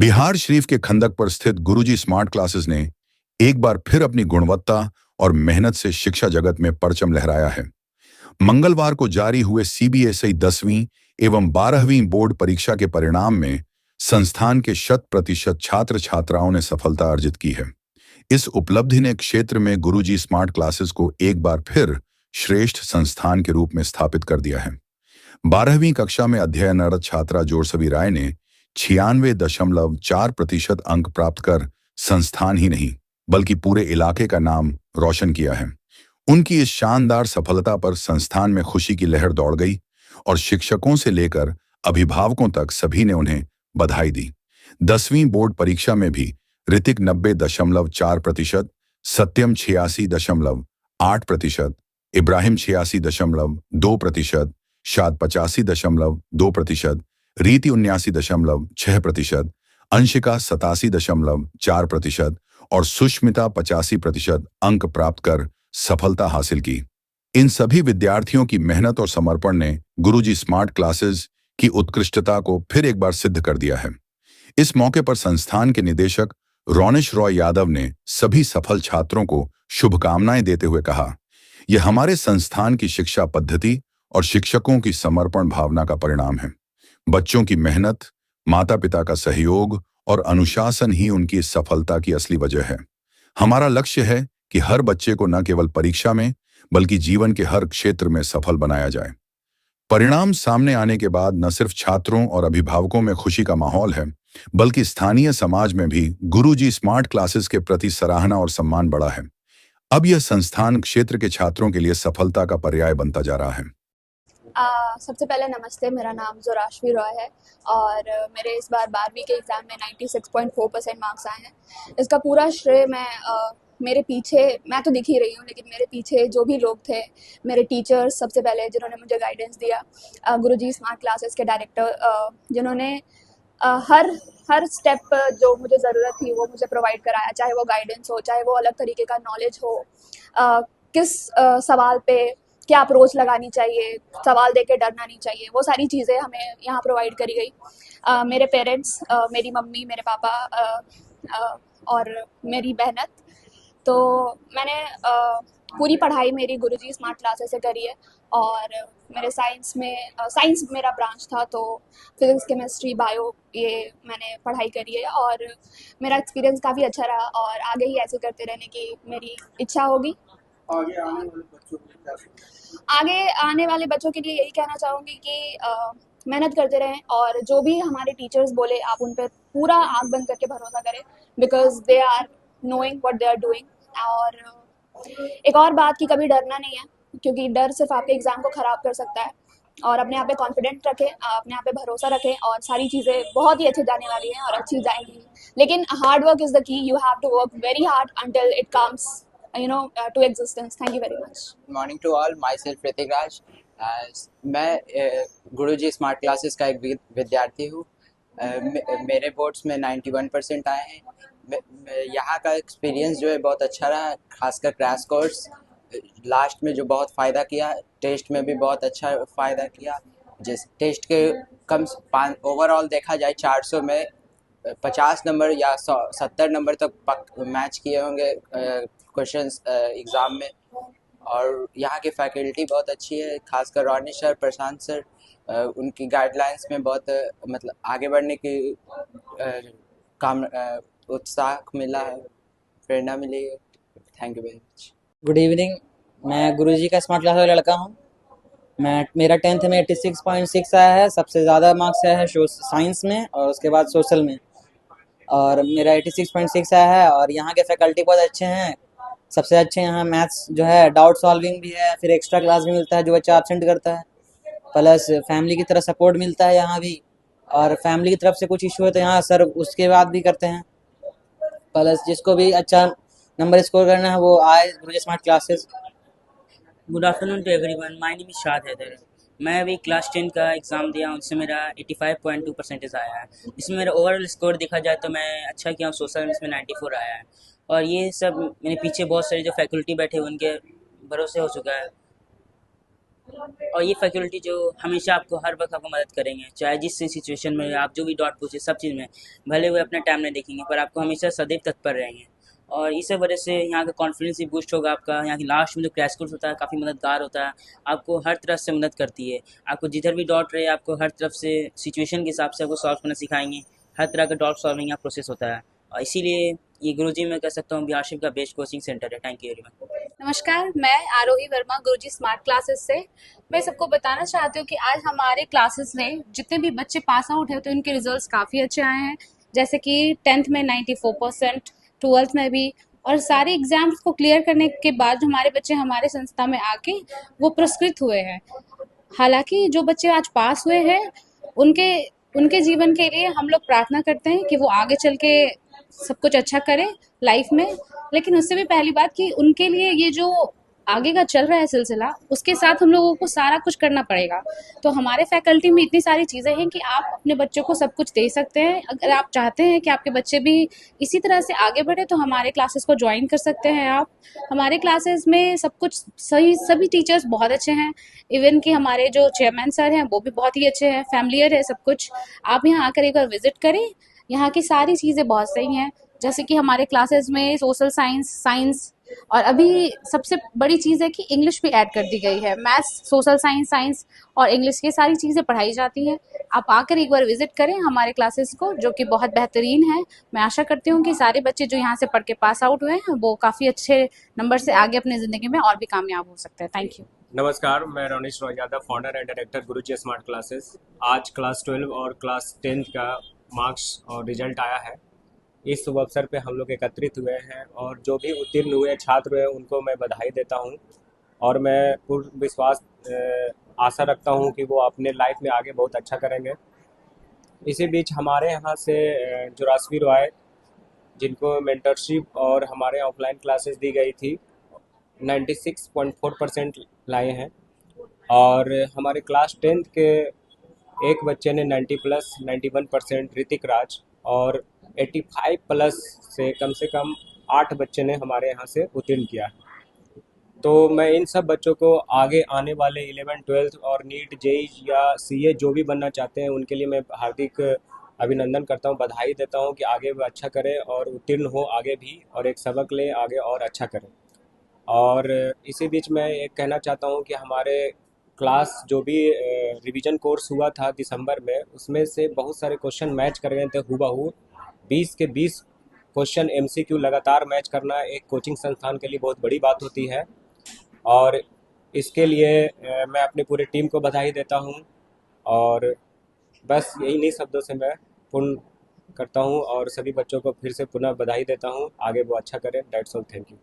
बिहार शरीफ के खंदक पर स्थित गुरुजी स्मार्ट क्लासेस ने एक बार फिर अपनी गुणवत्ता और मेहनत से शिक्षा जगत में परचम लहराया है। मंगलवार को जारी हुए सीबीएसई 10वीं एवं 12वीं बोर्ड परीक्षा के परिणाम में संस्थान के 100% छात्र छात्राओं ने सफलता अर्जित की है। इस उपलब्धि ने क्षेत्र में गुरुजी स्मार्ट क्लासेस को एक बार फिर श्रेष्ठ संस्थान के रूप में स्थापित कर दिया है। 12वीं कक्षा में अध्ययनरत छात्रा जोरसवी राय ने 96.4% अंक प्राप्त कर संस्थान ही नहीं बल्कि पूरे इलाके का नाम रोशन किया है। उनकी इस शानदार सफलता पर संस्थान में खुशी की लहर दौड़ गई और शिक्षकों से लेकर अभिभावकों तक सभी ने उन्हें बधाई दी। 10वीं बोर्ड परीक्षा में भी ऋतिक 90.4%, सत्यम 86.8%, इब्राहिम 86.2%, शाद 85.2%, रीति 79.6%, अंशिका 87.4% और सुष्मिता 85% अंक प्राप्त कर सफलता हासिल की। इन सभी विद्यार्थियों की मेहनत और समर्पण ने गुरुजी स्मार्ट क्लासेस की उत्कृष्टता को फिर एक बार सिद्ध कर दिया है। इस मौके पर संस्थान के निदेशक रोनिश रॉय यादव ने सभी सफल छात्रों को शुभकामनाएं देते हुए कहा, यह हमारे संस्थान की शिक्षा पद्धति और शिक्षकों की समर्पण भावना का परिणाम है। बच्चों की मेहनत, माता-पिता का सहयोग और अनुशासन ही उनकी इस सफलता की असली वजह है। हमारा लक्ष्य है कि हर बच्चे को न केवल परीक्षा में बल्कि जीवन के हर क्षेत्र में सफल बनाया जाए। परिणाम सामने आने के बाद न सिर्फ छात्रों और अभिभावकों में खुशी का माहौल है, बल्कि स्थानीय समाज में भी गुरुजी स्मार्ट क्लासेस के प्रति सराहना और सम्मान बढ़ा है। अब यह संस्थान क्षेत्र के छात्रों के लिए सफलता का पर्याय बनता जा रहा है। सबसे पहले नमस्ते, मेरा नाम जोराशवी रॉय है और मेरे इस बार 12वीं के एग्ज़ाम में 96.4% मार्क्स आए हैं। इसका पूरा श्रेय मेरे पीछे, मैं तो दिख ही रही हूँ लेकिन मेरे पीछे जो भी लोग थे, मेरे टीचर्स सबसे पहले जिन्होंने मुझे गाइडेंस दिया, गुरुजी स्मार्ट क्लासेस के डायरेक्टर जिन्होंने हर स्टेप जो मुझे ज़रूरत थी वो मुझे प्रोवाइड कराया, चाहे वो गाइडेंस हो, चाहे वो अलग तरीके का नॉलेज हो, किस सवाल पे क्या अप्रोच लगानी चाहिए, सवाल देके डरना नहीं चाहिए, वो सारी चीज़ें हमें यहाँ प्रोवाइड करी गई। मेरे पेरेंट्स, मेरी मम्मी, मेरे पापा और मेरी मेहनत, तो मैंने पूरी पढ़ाई मेरी गुरुजी स्मार्ट क्लासेस से करी है और मेरे साइंस मेरा ब्रांच था, तो फिज़िक्स, केमिस्ट्री, बायो ये मैंने पढ़ाई करी है और मेरा एक्सपीरियंस काफ़ी अच्छा रहा और आगे ही ऐसे करते रहने की मेरी इच्छा होगी। आगे आने वाले बच्चों के लिए यही कहना चाहूँगी कि मेहनत करते रहें और जो भी हमारे टीचर्स बोले आप उन पर पूरा आँख बंद करके भरोसा करें, because they are knowing what they are doing. और एक और बात कि कभी डरना नहीं है, क्योंकि डर सिर्फ आपके एग्ज़ाम को ख़राब कर सकता है। और अपने आप पे कॉन्फिडेंट रखें, अपने आप पे भरोसा रखें और सारी चीज़ें बहुत ही अच्छी जाने वाली हैं और अच्छी जाएंगी। लेकिन hard work is the key, you have to work very hard until it comes to existence. Thank you very much. Good morning to all. Myself Ritik Raj. मैं गुरुजी स्मार्ट क्लासेस का एक विद्यार्थी हूँ। मेरे बोर्ड्स में 91% आए हैं। यहाँ का एक्सपीरियंस जो है बहुत अच्छा रहा, खासकर क्रैश कोर्स लास्ट में जो बहुत फ़ायदा किया, टेस्ट में भी बहुत अच्छा फ़ायदा किया। जिस टेस्ट के ओवरऑल देखा जाए 400 में 50 नंबर या 70 नंबर तक मैच किए होंगे क्वेश्चंस एग्ज़ाम में। और यहाँ की फैकल्टी बहुत अच्छी है, खासकर रोनिश सर, प्रशांत सर, उनकी गाइडलाइंस में बहुत मतलब आगे बढ़ने की उत्साह मिला है, प्रेरणा मिली है। Thank you very much. Good evening, मैं गुरुजी का स्मार्ट क्लास वाला लड़का हूँ। मेरा 10th में 86.6 आया है, सबसे ज़्यादा मार्क्स आया है साइंस में और उसके बाद सोशल में, और मेरा 86.6 आया है। और यहाँ के फैकल्टी बहुत अच्छे हैं, सबसे अच्छे यहाँ मैथ्स जो है, डाउट सॉल्विंग भी है, फिर एक्स्ट्रा क्लास भी मिलता है जो बच्चा एब्सेंट करता है, प्लस फैमिली की तरफ सपोर्ट मिलता है यहाँ भी। और फैमिली की तरफ से कुछ इशू है तो यहाँ सर उसके बाद भी करते हैं। प्लस जिसको भी अच्छा नंबर स्कोर करना है वो आए Guruji smart classes. Good afternoon to everyone, my name is Shad Haider. मैं अभी क्लास 10 का एग्ज़ाम दिया, उससे मेरा 85.2 परसेंटेज आया है। इसमें मेरा ओवरऑल स्कोर देखा जाए तो मैं अच्छा किया हूँ, सोशल में इसमें 94 आया है। और ये सब मेरे पीछे बहुत सारे जो फैकल्टी बैठे उनके भरोसे हो चुका है। और ये फैकल्टी जो हमेशा आपको हर वक्त आपको मदद करेंगे, चाहे जिस सिचुएशन में आप जो भी डाउट पूछे सब चीज़ में, भले वो अपना टाइम नहीं देखेंगे पर आपको हमेशा सदैव तत्पर रहेंगे। और इस वजह से यहाँ का कॉन्फिडेंस भी बूस्ट होगा आपका। यहाँ की लास्ट में जो क्रैश कोर्स होता है काफ़ी मददगार होता है, आपको हर तरफ से मदद करती है। आपको जिधर भी डाउट रहे आपको हर तरफ से सिचुएशन के हिसाब से आपको सॉल्व करना सिखाएंगे। हर तरह का डाउट सॉल्विंग यहाँ प्रोसेस होता है, और इसीलिए ये गुरुजी मैं कह सकता हूँ बिहारशिप का बेस्ट कोचिंग सेंटर है। Thank you very much. नमस्कार, मैं आरोही वर्मा गुरुजी स्मार्ट क्लासेस से। मैं सबको बताना चाहती हूँ कि आज हमारे क्लासेस में जितने भी बच्चे पास आउट हैं तो उनके रिजल्ट्स काफ़ी अच्छे आए हैं। जैसे कि 10th में 94%, 12th में भी, और सारे एग्जाम्स को क्लियर करने के बाद जो हमारे बच्चे हमारे संस्था में आके वो पुरस्कृत हुए हैं। हालांकि जो बच्चे आज पास हुए हैं उनके उनके जीवन के लिए हम लोग प्रार्थना करते हैं कि वो आगे चल के सब कुछ अच्छा करें लाइफ में। लेकिन उससे भी पहली बात कि उनके लिए ये जो आगे का चल रहा है सिलसिला, उसके साथ हम लोगों को सारा कुछ करना पड़ेगा। तो हमारे फैकल्टी में इतनी सारी चीज़ें हैं कि आप अपने बच्चों को सब कुछ दे सकते हैं। अगर आप चाहते हैं कि आपके बच्चे भी इसी तरह से आगे बढ़े तो हमारे क्लासेस को ज्वाइन कर सकते हैं आप। हमारे क्लासेस में सब कुछ सही, सभी टीचर्स बहुत अच्छे हैं। इवन कि हमारे जो चेयरमैन सर हैं वो भी बहुत ही अच्छे हैं, फैमिलियर है सब कुछ। आप यहाँ आकर एक बार विजिट करें, यहाँ की सारी चीज़ें बहुत सही हैं। जैसे कि हमारे क्लासेस में सोशल साइंस और अभी सबसे बड़ी चीज़ है कि इंग्लिश भी ऐड कर दी गई है। मैथ्स, सोशल साइंस और इंग्लिश, ये सारी चीज़ें पढ़ाई जाती हैं। आप आकर एक बार विजिट करें हमारे क्लासेस को, जो कि बहुत बेहतरीन है। मैं आशा करती हूँ कि सारे बच्चे जो यहाँ से पढ़ के पास आउट हुए हैं वो काफ़ी अच्छे नंबर से आगे अपनी ज़िंदगी में और भी कामयाब हो सकते हैं। Thank you. नमस्कार, मैं Ronish Roy Yadav, founder and director Guruji smart classes. आज क्लास 12 और क्लास 10 का मार्क्स और रिजल्ट आया है। इस शुभ अवसर पे हम लोग एकत्रित हुए हैं और जो भी उत्तीर्ण हुए छात्र हुए उनको मैं बधाई देता हूं, और मैं पूर्ण विश्वास आशा रखता हूं कि वो अपने लाइफ में आगे बहुत अच्छा करेंगे। इसी बीच हमारे यहाँ से जोराशवी रॉय, जिनको मेंटरशिप और हमारे ऑफलाइन क्लासेस दी गई थी, 96.4% लाए हैं। और हमारे क्लास 10th के एक बच्चे ने 90+, 91% ऋतिक राज, और 85+ से कम 8 बच्चे ने हमारे यहाँ से उत्तीर्ण किया है। तो मैं इन सब बच्चों को आगे आने वाले 11th, 12th और नीट, जेई या सीए जो भी बनना चाहते हैं उनके लिए मैं हार्दिक अभिनंदन करता हूं, बधाई देता हूं कि आगे वो अच्छा करें और उत्तीर्ण हो आगे भी, और एक सबक लें आगे और अच्छा करें। और इसी बीच मैं एक कहना चाहता हूं कि हमारे क्लास जो भी रिवीजन कोर्स हुआ था दिसंबर में, उसमें से बहुत सारे क्वेश्चन मैच कर गए थे हूबहू। 20 के 20 क्वेश्चन एमसीक्यू लगातार मैच करना एक कोचिंग संस्थान के लिए बहुत बड़ी बात होती है, और इसके लिए मैं अपनी पूरी टीम को बधाई देता हूं। और बस यही शब्दों से मैं पूर्ण करता हूं और सभी बच्चों को फिर से पुनः बधाई देता हूं। आगे वो अच्छा करें। That's all, thank you.